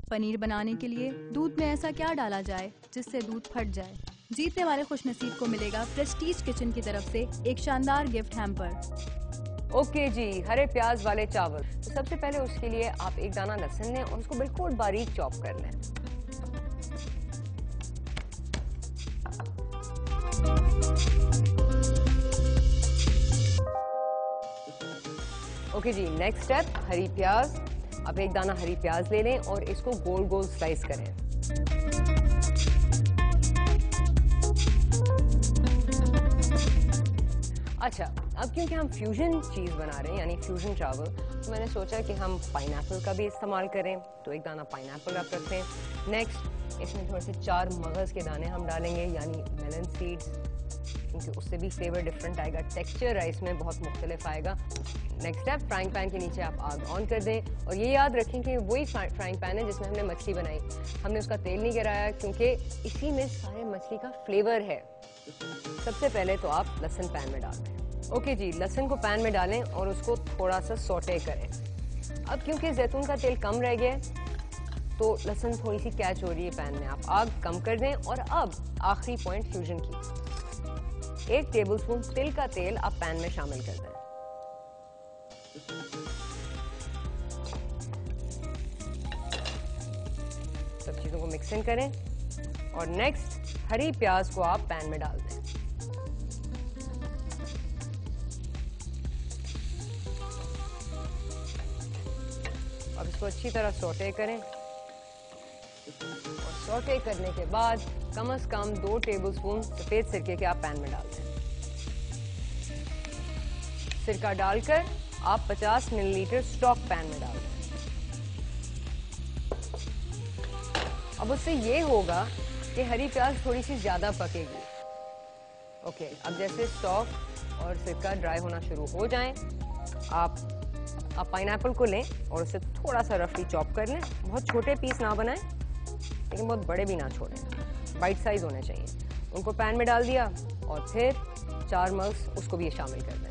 पनीर बनाने के लिए दूध में ऐसा क्या डाला जाए जिससे दूध फट जाए? जीतने वाले खुशनसीब को मिलेगा प्रेस्टीज किचन की तरफ से एक शानदार गिफ्ट हैम्पर। ओके जी, हरे प्याज वाले चावल। तो सबसे पहले उसके लिए आप एक दाना लहसुन लें और उसको बिल्कुल बारीक चॉप कर लें। ओके जी, नेक्स्ट स्टेप हरी प्याज। आप एक दाना हरी प्याज ले लें और इसको गोल गोल स्लाइस करें। अच्छा, अब क्योंकि हम फ्यूजन चीज़ बना रहे हैं यानी फ्यूजन चावल, तो मैंने सोचा कि हम पाइनएप्पल का भी इस्तेमाल करें, तो एक दाना पाइनएप्पल आप रखें। नेक्स्ट इसमें थोड़े से 4 मगज़ के दाने हम डालेंगे यानी मेलन सीड्स, क्योंकि उससे भी फ्लेवर डिफरेंट आएगा, टेक्सचर राइस में बहुत मुख्तलिफ आएगा। नेक्स्ट स्टेप, फ्राइंग पैन के नीचे आप आग ऑन कर दें और ये याद रखें कि वही फ्राइंग पैन है जिसमें हमने मछली बनाई। हमने उसका तेल नहीं गिराया क्योंकि इसी में सारे मछली का फ्लेवर है। सबसे पहले तो आप लहसुन पैन में डाल दें। ओके जी, लहसुन को पैन में डालें और उसको थोड़ा सा सौटे करें। अब क्योंकि जैतून का तेल कम रह गया तो लहसुन थोड़ी सी कैच हो रही है पैन में, आप आग कम कर दें। और अब आखिरी पॉइंट फ्यूजन की, 1 टेबलस्पून तिल का तेल आप पैन में शामिल कर दें। सब चीजों को मिक्स इन करें और नेक्स्ट हरी प्याज को आप पैन में डाल दें। अब इसको अच्छी तरह सौटे करें और सौटे करने के बाद कम से कम 2 टेबलस्पून सफेद सिरके के आप पैन में डाल दें। सिरका डालकर आप 50 मिलीलीटर स्टॉक पैन में डाल दें। अब उससे ये होगा कि हरी प्याज थोड़ी सी ज्यादा पकेगी। ओके, अब जैसे स्टॉक और सिरका ड्राई होना शुरू हो जाएं, आप पाइनएप्पल को लें और उसे थोड़ा सा रफली चॉप कर लें। बहुत छोटे पीस ना बनाएं लेकिन बहुत बड़े भी ना छोड़ें, बाइट साइज होने चाहिए। उनको पैन में डाल दिया और फिर 4 मग्स उसको भी शामिल कर दें।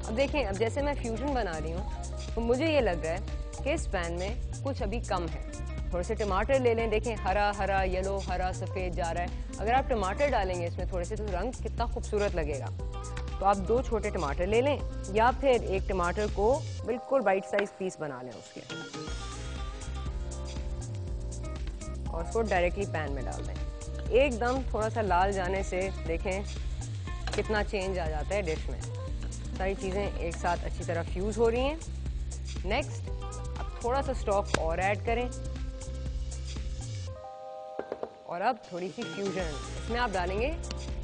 अब देखें, अब जैसे मैं फ्यूजन बना रही हूँ तो मुझे ये लग रहा है कि इस पैन में कुछ अभी कम है। थोड़े से टमाटर ले लें, देखें हरा हरा, येलो, हरा, सफ़ेद जा रहा है। अगर आप टमाटर डालेंगे इसमें थोड़े से तो रंग कितना खूबसूरत लगेगा। तो आप 2 छोटे टमाटर ले लें या फिर एक टमाटर को बिल्कुल बाइट साइज पीस बना लें उसके और उसको डायरेक्टली पैन में डाल दें। एकदम थोड़ा सा लाल जाने से देखें कितना चेंज आ जाता है डिश में। सारी चीज़ें एक साथ अच्छी तरह फ्यूज हो रही हैं। नेक्स्ट, अब थोड़ा सा स्टॉक और ऐड करें और अब थोड़ी सी फ्यूजन, इसमें आप डालेंगे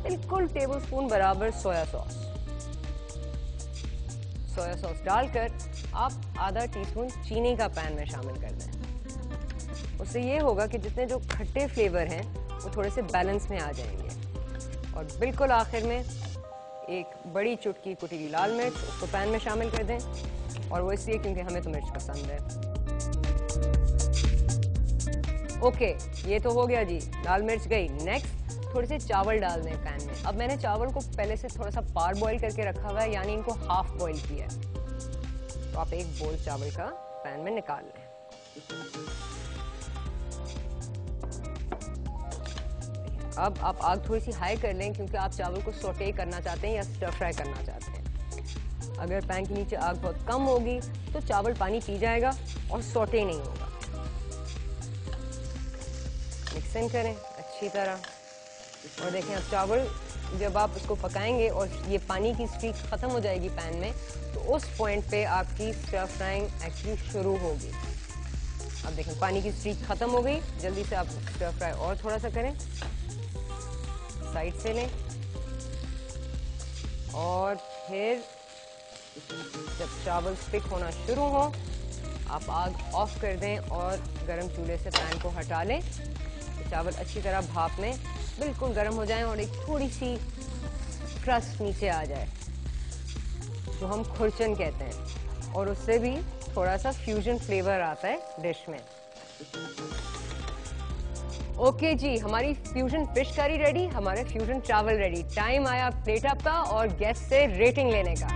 बिल्कुल टेबलस्पून बराबर सोया सॉस। सोया सॉस डालकर आप आधा टीस्पून चीनी का पैन में शामिल कर दें। उससे ये होगा कि जितने जो खट्टे फ्लेवर हैं वो थोड़े से बैलेंस में आ जाएंगे। और बिल्कुल आखिर में एक बड़ी चुटकी कुटी हुई लाल मिर्च उसको पैन में शामिल कर दें, और वो इसलिए क्योंकि हमें तो मिर्च पसंद है। ओके, ये तो हो गया जी, लाल मिर्च गई। नेक्स्ट थोड़े से चावल डाल दें पैन में। अब मैंने चावल को पहले से थोड़ा सा पार बॉईल करके रखा हुआ है, यानी इनको हाफ बॉईल किया है। तो आप 1 बोल चावल का पैन में निकाल लें। अब आप आग थोड़ी सी हाई कर लें क्योंकि आप चावल को सौटे करना चाहते हैं या स्टर फ्राई करना चाहते हैं। अगर पैन के नीचे आग बहुत कम होगी तो चावल पानी पी जाएगा और सौटे नहीं होगा। मिक्स इन करें अच्छी तरह और देखें अब चावल जब आप इसको पकाएंगे और ये पानी की स्ट्रीक ख़त्म हो जाएगी पैन में, तो उस पॉइंट पे आपकी स्टर फ्राइंग एक्चुअली शुरू होगी। अब देखें पानी की स्ट्रीक ख़त्म हो गई, जल्दी से आप स्टर फ्राई और थोड़ा सा करें, साइड से लें और फिर जब चावल स्टिक होना शुरू हो आप आग ऑफ कर दें और गरम चूल्हे से पैन को हटा लें। चावल अच्छी तरह भाप में बिल्कुल गर्म हो जाएं और एक थोड़ी सी क्रस्ट नीचे आ जाए जो हम खुरचन कहते हैं, और उससे भी थोड़ा सा फ्यूजन फ्लेवर आता है डिश में। ओके जी, हमारी फ्यूजन फिश करी रेडी, हमारे फ्यूजन चावल रेडी। टाइम आया प्लेट अप का और गेस्ट से रेटिंग लेने का।